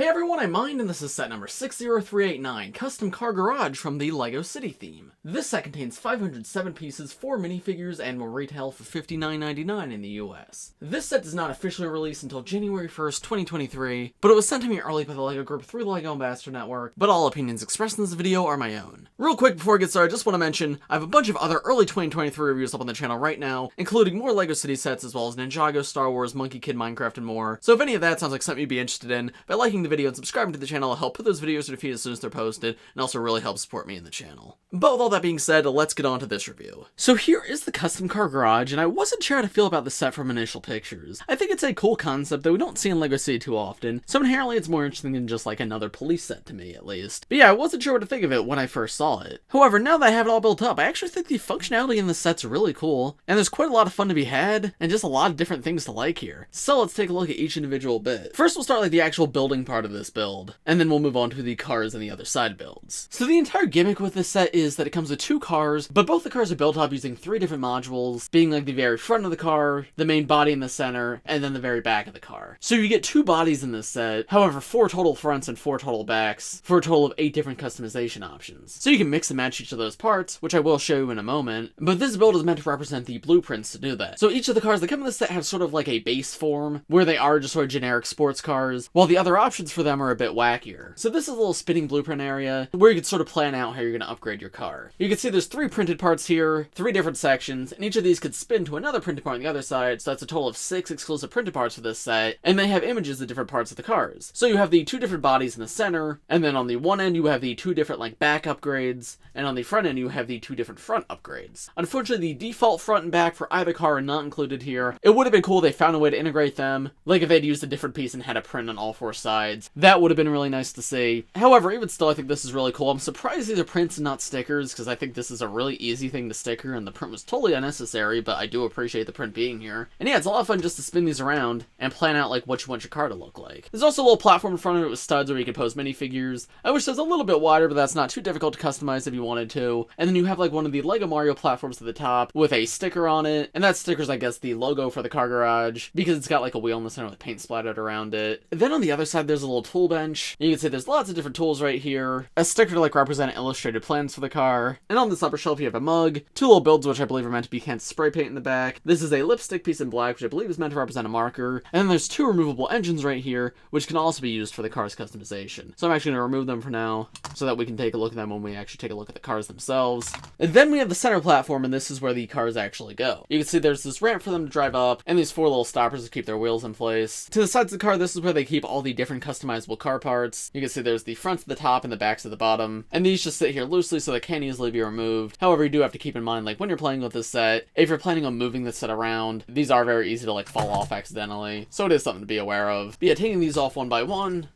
everyone, I'm Mind, and this is set number 60389, Custom Car Garage from the LEGO City theme. This set contains 507 pieces, 4 minifigures, and will retail for $59.99 in the US. This set does not officially release until January 1st, 2023, but it was sent to me early by the LEGO Group through the LEGO Ambassador Network, but all opinions expressed in this video are my own. Real quick before I get started, I just want to mention, I have a bunch of other early 2023 reviews up on the channel right now, including more LEGO City sets as well as Ninjago, Star Wars, Monkey Kid, Minecraft, and more. So if any of that sounds like something you'd be interested in, by liking the video and subscribing to the channel will help put those videos to the feed as soon as they're posted, and also really help support me in the channel. But with all that being said, let's get on to this review. So here is the Custom Car Garage, and I wasn't sure how to feel about the set from initial pictures. I think it's a cool concept that we don't see in LEGO City too often, so inherently it's more interesting than just like another police set to me, at least. But yeah, I wasn't sure what to think of it when I first saw it. However, now that I have it all built up, I actually think the functionality in the set's really cool, and there's quite a lot of fun to be had, and just a lot of different things to like here. So let's take a look at each individual bit. First, we'll start like the actual building part of this build, and then we'll move on to the cars and the other side builds. So the entire gimmick with this set is that it comes with 2 cars, but both the cars are built up using 3 different modules, being like the very front of the car, the main body in the center, and then the very back of the car. So you get 2 bodies in this set, however 4 total fronts and 4 total backs, for a total of 8 different customization options. So you can mix and match each of those parts, which I will show you in a moment, but this build is meant to represent the blueprints to do that. So each of the cars that come in this set have sort of like a base form, where they are just sort of generic sports cars, while the other options for them are a bit wackier. So this is a little spinning blueprint area, where you can sort of plan out how you're going to upgrade your car. You can see there's 3 printed parts here, 3 different sections, and each of these could spin to another printed part on the other side, so that's a total of 6 exclusive printed parts for this set, and they have images of different parts of the cars. So you have the 2 different bodies in the center, and then on the one end you have the 2 different like back upgrades, and on the front end you have the 2 different front upgrades. Unfortunately, the default front and back for either car are not included here. It would have been cool if they found a way to integrate them, like if they'd used a different piece and had a print on all 4 sides. That would have been really nice to see. However, even still, I think this is really cool. I'm surprised these are prints and not stickers, because I think this is a really easy thing to sticker, and the print was totally unnecessary, but I do appreciate the print being here. And yeah, it's a lot of fun just to spin these around and plan out like what you want your car to look like. There's also a little platform in front of it with studs where you can pose minifigures. I wish it was a little bit wider, but that's not too difficult to customize if you wanted to. And then you have like one of the LEGO Mario platforms at the top with a sticker on it, and that sticker's I guess the logo for the car garage, because it's got like a wheel in the center with paint splattered around it. Then on the other side there's a little tool bench. You can see there's lots of different tools right here, a sticker to like represent illustrated plans for the car, and on this upper shelf you have a mug, 2 little builds which I believe are meant to be cans of spray paint in the back. This is a lipstick piece in black which I believe is meant to represent a marker, and then there's 2 removable engines right here which can also be used for the car's customization. So I'm actually going to remove them for now so that we can take a look at them when we actually take a look at the cars themselves. And then we have the center platform, and this is where the cars actually go. You can see there's this ramp for them to drive up, and these 4 little stoppers to keep their wheels in place. To the sides of the car, this is where they keep all the different customizable car parts. You can see there's the fronts at the top and the backs at the bottom, and these just sit here loosely so they can easily be removed. However, you do have to keep in mind, like when you're playing with this set, if you're planning on moving this set around, these are very easy to like fall off accidentally, so it is something to be aware of. But yeah, taking these off one by one,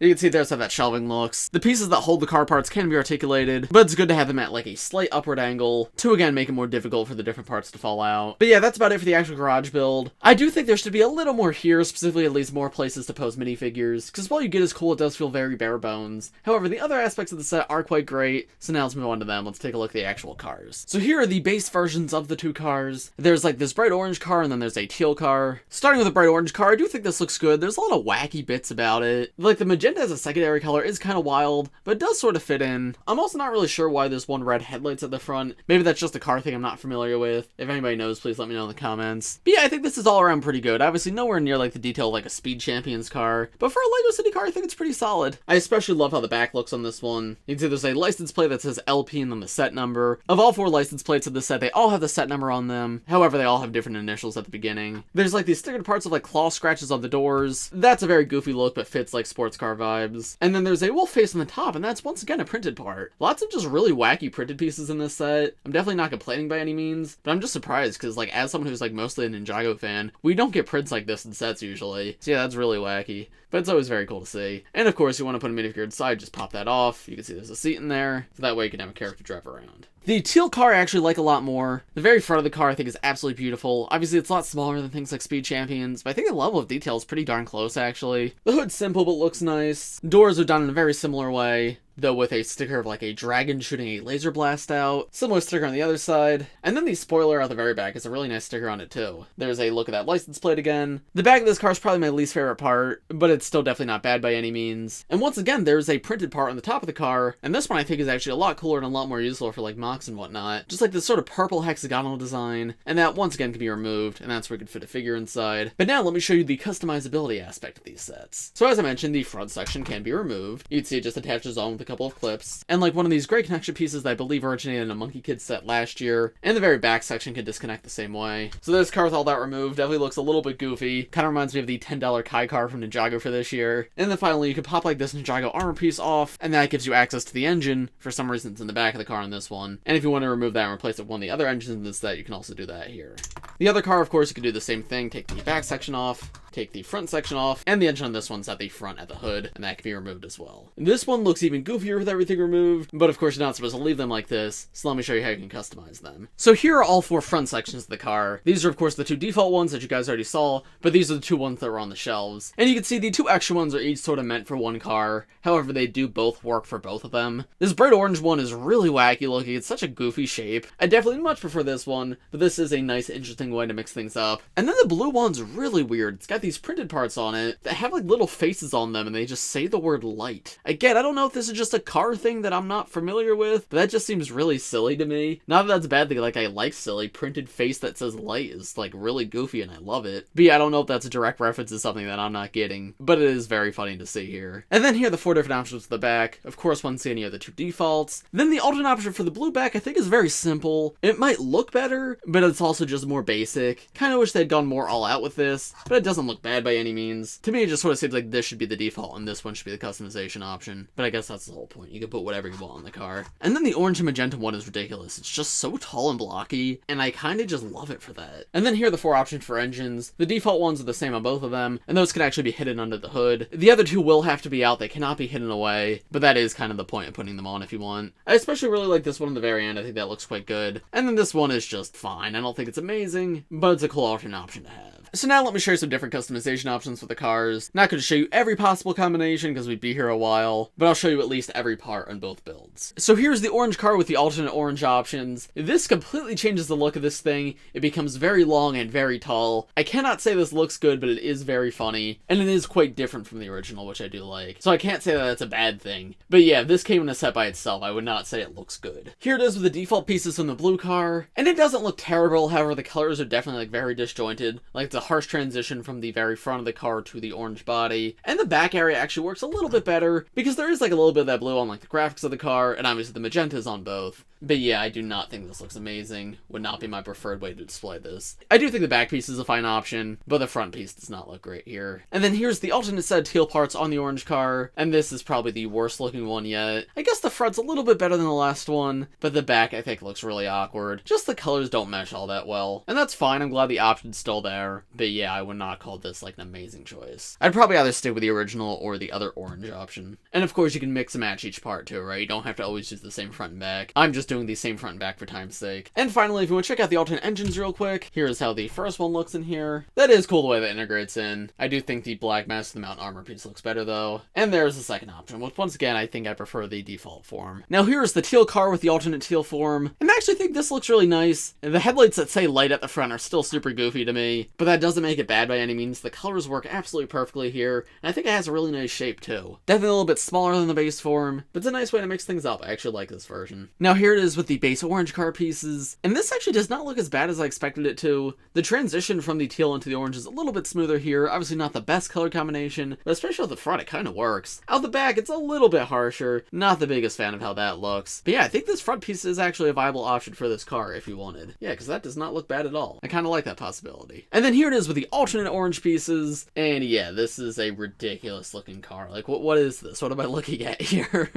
you can see there's how that shelving looks. The pieces that hold the car parts can be articulated, but it's good to have them at like a slight upward angle to again make it more difficult for the different parts to fall out. But yeah, that's about it for the actual garage build. I do think there should be a little more here, specifically at least more places to pose minifigures, because while you get is cool, it does feel very bare bones. However, the other aspects of the set are quite great, so now let's move on to them. Let's take a look at the actual cars. So here are the base versions of the 2 cars. There's like this bright orange car, and then there's a teal car. Starting with the bright orange car, I do think this looks good. There's a lot of wacky bits about it. Like the magenta as a secondary color is kind of wild, but it does sort of fit in. I'm also not really sure why there's 1 red headlights at the front. Maybe that's just a car thing I'm not familiar with. If anybody knows, please let me know in the comments. But yeah, I think this is all around pretty good. Obviously nowhere near like the detail of like a Speed Champions car, but for a LEGO City car, I think it's pretty solid. I especially love how the back looks on this one. You can see there's a license plate that says LP and then the set number. Of all 4 license plates of the set, they all have the set number on them. However, they all have different initials at the beginning. There's like these stickered parts of like claw scratches on the doors. That's a very goofy look, but fits like sports car vibes. And then there's a wolf face on the top, and that's once again a printed part. Lots of just really wacky printed pieces in this set. I'm definitely not complaining by any means, but I'm just surprised because like as someone who's like mostly a Ninjago fan, we don't get prints like this in sets usually. So yeah, that's really wacky. But it's always very cool to see. And of course, you want to put a minifigure inside, just pop that off. You can see there's a seat in there, so that way you can have a character drive around. The teal car I actually like a lot more. The very front of the car I think is absolutely beautiful. Obviously it's a lot smaller than things like Speed Champions, but I think the level of detail is pretty darn close actually. The hood's simple but looks nice. Doors are done in a very similar way. though with a sticker of like a dragon shooting a laser blast out. Similar sticker on the other side. And then the spoiler at the very back is a really nice sticker on it too. There's a look at that license plate again. The back of this car is probably my least favorite part, but it's still definitely not bad by any means. And once again, there's a printed part on the top of the car, and this one I think is actually a lot cooler and a lot more useful for like mocks and whatnot. Just like this sort of purple hexagonal design, and that once again can be removed, and that's where you can fit a figure inside. But now let me show you the customizability aspect of these sets. So as I mentioned, the front section can be removed. You'd see it just attaches on with a couple of clips, and like one of these great connection pieces that I believe originated in a Monkey Kid set last year, and the very back section can disconnect the same way. So this car with all that removed definitely looks a little bit goofy. Kind of reminds me of the $10 Kai car from Ninjago for this year. And then finally, you can pop like this Ninjago armor piece off, and that gives you access to the engine. For some reason, it's in the back of the car on this one. And if you want to remove that and replace it with one of the other engines in this set, you can also do that here. The other car, of course, you can do the same thing. Take the back section off, take the front section off, and the engine on this one's at the front at the hood, and that can be removed as well. This one looks even goofier with everything removed, but of course you're not supposed to leave them like this, so let me show you how you can customize them. So here are all four front sections of the car. These are of course the two default ones that you guys already saw, but these are the two ones that were on the shelves. And you can see the two extra ones are each sort of meant for one car, however they do both work for both of them. This bright orange one is really wacky looking, it's such a goofy shape. I definitely much prefer this one, but this is a nice interesting way to mix things up. And then the blue one's really weird. It's got these printed parts on it that have like little faces on them and they just say the word light. Again, I don't know if this is just a car thing that I'm not familiar with, but that just seems really silly to me. Not that that's a bad thing, like I like silly. Printed face that says light is like really goofy and I love it. But yeah, I don't know if that's a direct reference to something that I'm not getting, but it is very funny to see here. And then here are the four different options for the back. Of course, once again, you have the two defaults. Then the alternate option for the blue back I think is very simple. It might look better, but it's also just more basic. Kind of wish they'd gone more all out with this, but it doesn't look bad by any means. To me, it just sort of seems like this should be the default and this one should be the customization option. But I guess that's the whole point. You can put whatever you want on the car. And then the orange and magenta one is ridiculous. It's just so tall and blocky, and I kind of just love it for that. And then here are the four options for engines. The default ones are the same on both of them, and those can actually be hidden under the hood. The other two will have to be out. They cannot be hidden away, but that is kind of the point of putting them on if you want. I especially really like this one in the very end. I think that looks quite good. And then this one is just fine. I don't think it's amazing, but it's a cool alternate option to have. So now let me show you some different customization options for the cars. Not going to show you every possible combination because we'd be here a while, but I'll show you at least every part on both builds. So here's the orange car with the alternate orange options. This completely changes the look of this thing. It becomes very long and very tall. I cannot say this looks good, but it is very funny, and it is quite different from the original, which I do like. So I can't say that that's a bad thing. But yeah, if this came in a set by itself, I would not say it looks good. Here it is with the default pieces from the blue car, and it doesn't look terrible. However, the colors are definitely like very disjointed. Like it's a harsh transition from the very front of the car to the orange body. And the back area actually works a little bit better because there is like a little bit of that blue on like the graphics of the car, and obviously the magenta is on both. But yeah, I do not think this looks amazing. Would not be my preferred way to display this. I do think the back piece is a fine option, but the front piece does not look great here. And then here's the alternate set of teal parts on the orange car, and this is probably the worst looking one yet. I guess the front's a little bit better than the last one, but the back I think looks really awkward. Just the colors don't mesh all that well. And that's fine, I'm glad the option's still there, but yeah, I would not call this like an amazing choice. I'd probably either stick with the original or the other orange option. And of course you can mix and match each part too, right? You don't have to always use the same front and back. I'm just doing the same front and back for time's sake. And finally, if you want to check out the alternate engines real quick, here's how the first one looks in here. That is cool the way that integrates in. I do think the black mask of the mountain armor piece looks better though. And there's the second option, which once again I think I prefer the default form. Now here's the teal car with the alternate teal form, and I actually think this looks really nice. The headlights that say light at the front are still super goofy to me, but that doesn't make it bad by any means. The colors work absolutely perfectly here, and I think it has a really nice shape too. Definitely a little bit smaller than the base form, but it's a nice way to mix things up. I actually like this version. Now here it is with the base orange car pieces, and this actually does not look as bad as I expected it to. The transition from the teal into the orange is a little bit smoother here. Obviously not the best color combination, but especially at the front it kind of works. Out the back it's a little bit harsher. Not the biggest fan of how that looks. But yeah, I think this front piece is actually a viable option for this car if you wanted. Yeah, because that does not look bad at all. I kind of like that possibility. And then here it is with the alternate orange pieces, and yeah, this is a ridiculous looking car. Like what is this? What am I looking at here?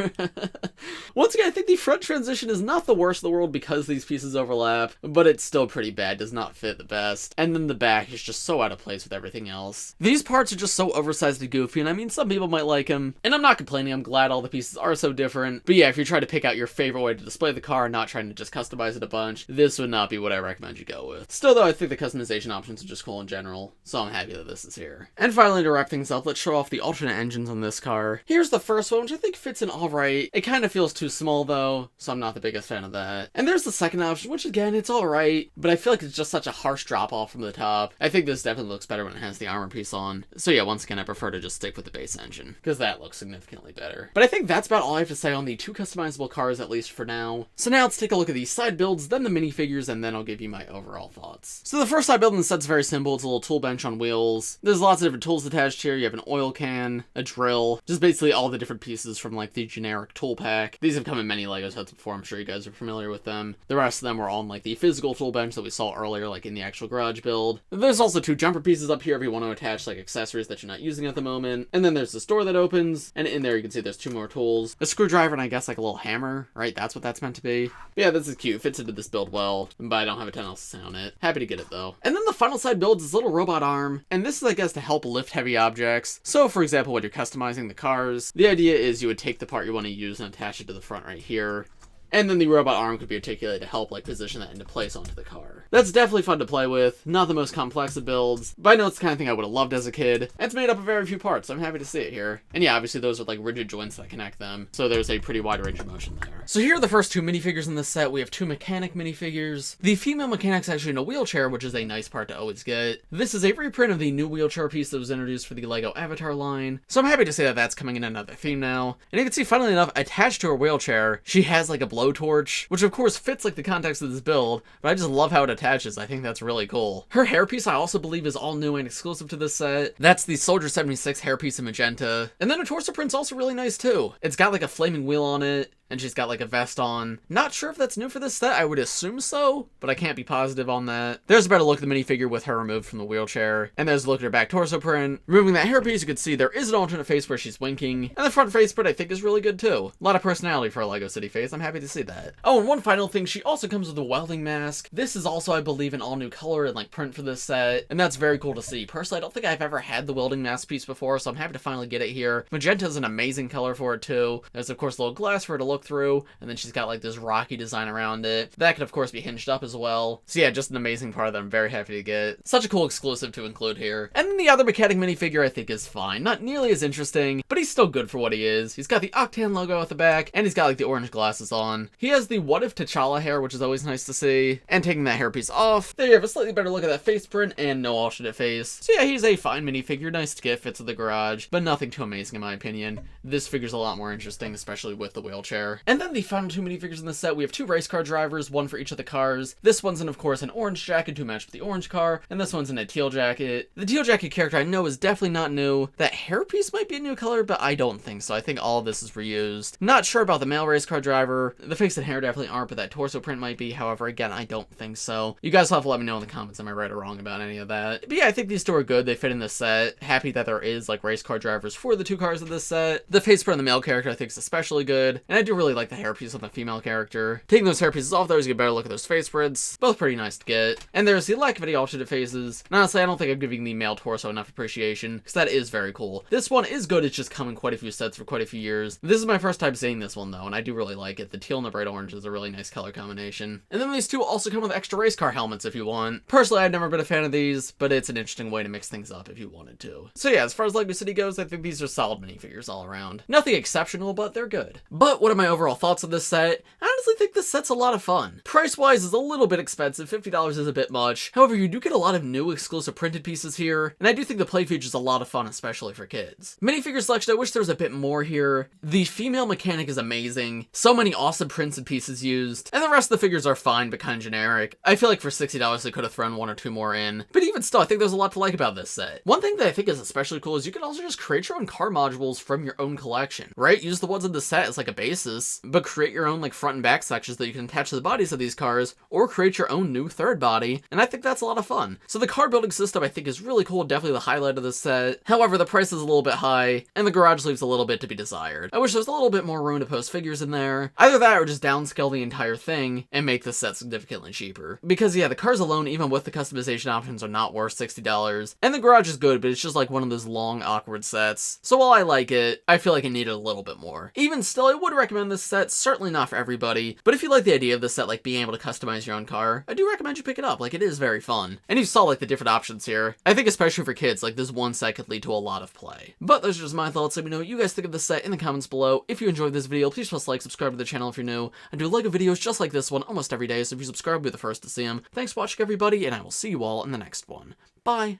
Once again, I think the front transition is not not the worst in the world because these pieces overlap, but it's still pretty bad, does not fit the best. And then the back is just so out of place with everything else. These parts are just so oversized and goofy, and I mean, some people might like them, and I'm not complaining, I'm glad all the pieces are so different. But yeah, if you're trying to pick out your favorite way to display the car, not trying to just customize it a bunch, this would not be what I recommend you go with. Still though, I think the customization options are just cool in general, so I'm happy that this is here. And finally, to wrap things up, let's show off the alternate engines on this car. Here's the first one, which I think fits in alright. It kind of feels too small though, so I'm not the biggest fan of that. And there's the second option, which again, it's alright, but I feel like it's just such a harsh drop off from the top. I think this definitely looks better when it has the armor piece on. So yeah, once again, I prefer to just stick with the base engine, because that looks significantly better. But I think that's about all I have to say on the two customizable cars, at least for now. So now let's take a look at these side builds, then the minifigures, and then I'll give you my overall thoughts. So the first side build in the set's very simple. It's a little tool bench on wheels. There's lots of different tools attached here. You have an oil can, a drill, just basically all the different pieces from like the generic tool pack. These have come in many LEGO sets before, I'm sure you guys are familiar with them. The rest of them were on like the physical tool bench that we saw earlier, like in the actual garage build. There's also two jumper pieces up here if you want to attach like accessories that you're not using at the moment. And then there's this door that opens, and in there you can see there's two more tools. A screwdriver and I guess like a little hammer, right? That's what that's meant to be. But yeah, this is cute. Fits into this build well, but I don't have a ton else to say on it. Happy to get it though. And then the final side build is this little robot arm, and this is I guess to help lift heavy objects. So for example, when you're customizing the cars, the idea is you would take the part you want to use and attach it to the front right here. And then the robot arm could be articulated to help like position that into place onto the car. That's definitely fun to play with, not the most complex of builds, but I know it's the kind of thing I would have loved as a kid. And it's made up of very few parts, so I'm happy to see it here. And yeah, obviously those are like rigid joints that connect them, so there's a pretty wide range of motion there. So here are the first two minifigures in this set. We have two mechanic minifigures. The female mechanic's actually in a wheelchair, which is a nice part to always get. This is a reprint of the new wheelchair piece that was introduced for the LEGO Avatar line, so I'm happy to say that that's coming in another theme now. And you can see, funnily enough, attached to her wheelchair, she has like a blowtorch, which of course fits like the context of this build, but I just love how it attaches. I think that's really cool. Her hairpiece I also believe is all new and exclusive to this set. That's the Soldier 76 hairpiece in magenta. And then her torso print's also really nice too. It's got like a flaming wheel on it, and she's got like a vest on. Not sure if that's new for this set, I would assume so, but I can't be positive on that. There's a better look at the minifigure with her removed from the wheelchair, and there's a look at her back torso print. Removing that hairpiece, you can see there is an alternate face where she's winking, and the front face print I think is really good too. A lot of personality for a LEGO City face, I'm happy to see that. Oh, and one final thing, she also comes with a welding mask. This is also, I believe, an all new color and like print for this set, and that's very cool to see. Personally, I don't think I've ever had the welding mask piece before, so I'm happy to finally get it here. Magenta is an amazing color for it too. There's of course a little glass for her to look through, and then she's got like this rocky design around it. That could of course be hinged up as well. So yeah, just an amazing part that I'm very happy to get. Such a cool exclusive to include here. And then the other mechanic minifigure I think is fine. Not nearly as interesting, but he's still good for what he is. He's got the Octan logo at the back, and he's got like the orange glasses on. He has the What If T'Challa hair, which is always nice to see. And taking that hairpiece off, there you have a slightly better look at that face print and no alternate face. So yeah, he's a fine minifigure, nice to get, fits in the garage, but nothing too amazing in my opinion. This figure's a lot more interesting, especially with the wheelchair. And then the final two minifigures in the set, we have two race car drivers, one for each of the cars. This one's in, of course, an orange jacket to match with the orange car, and this one's in a teal jacket. The teal jacket character I know is definitely not new. That hairpiece might be a new color, but I don't think so. I think all of this is reused. Not sure about the male race car driver. The face and hair definitely aren't, but that torso print might be. However, again, I don't think so. You guys will have to let me know in the comments, am I right or wrong about any of that? But yeah, I think these two are good. They fit in this set. Happy that there is like race car drivers for the two cars of this set. The face print on the male character I think is especially good, and I do really like the hairpiece on the female character. Taking those hairpieces off, there's a better look at those face prints. Both pretty nice to get. And there's the lack of any alternate faces. And honestly, I don't think I'm giving the male torso enough appreciation, because that is very cool. This one is good, it's just come in quite a few sets for quite a few years. This is my first time seeing this one though, and I do really like it. The teal and the bright orange is a really nice color combination. And then these two also come with extra race car helmets if you want. Personally, I've never been a fan of these, but it's an interesting way to mix things up if you wanted to. So yeah, as far as LEGO City goes, I think these are solid minifigures all around. Nothing exceptional, but they're good. But what are my overall thoughts on this set? I honestly think this set's a lot of fun. Price-wise is a little bit expensive, $50 is a bit much. However, you do get a lot of new exclusive printed pieces here, and I do think the play feature is a lot of fun, especially for kids. Minifigure selection, I wish there was a bit more here. The female mechanic is amazing. So many awesome prints and pieces used, and the rest of the figures are fine, but kind of generic. I feel like for $60 they could have thrown one or two more in, but even still, I think there's a lot to like about this set. One thing that I think is especially cool is you can also just create your own car modules from your own collection, right? Use the ones in the set as like a basis basis, but create your own like front and back sections that you can attach to the bodies of these cars, or create your own new third body, and I think that's a lot of fun. So the car building system I think is really cool, definitely the highlight of this set. However, the price is a little bit high, and the garage leaves a little bit to be desired. I wish there was a little bit more room to post figures in there. Either that or just downscale the entire thing and make the set significantly cheaper. Because yeah, the cars alone, even with the customization options, are not worth $60, and the garage is good, but it's just like one of those long, awkward sets. So while I like it, I feel like it needed a little bit more. Even still, I would recommend this set, certainly not for everybody, but if you like the idea of this set, like being able to customize your own car, I do recommend you pick it up, like it is very fun. And you saw like the different options here. I think especially for kids, like this one set could lead to a lot of play. But those are just my thoughts. Let me know what you guys think of this set in the comments below. If you enjoyed this video, please press like, subscribe to the channel if you're new. I do LEGO videos just like this one almost every day, so if you subscribe, you'll be the first to see them. Thanks for watching everybody, and I will see you all in the next one. Bye!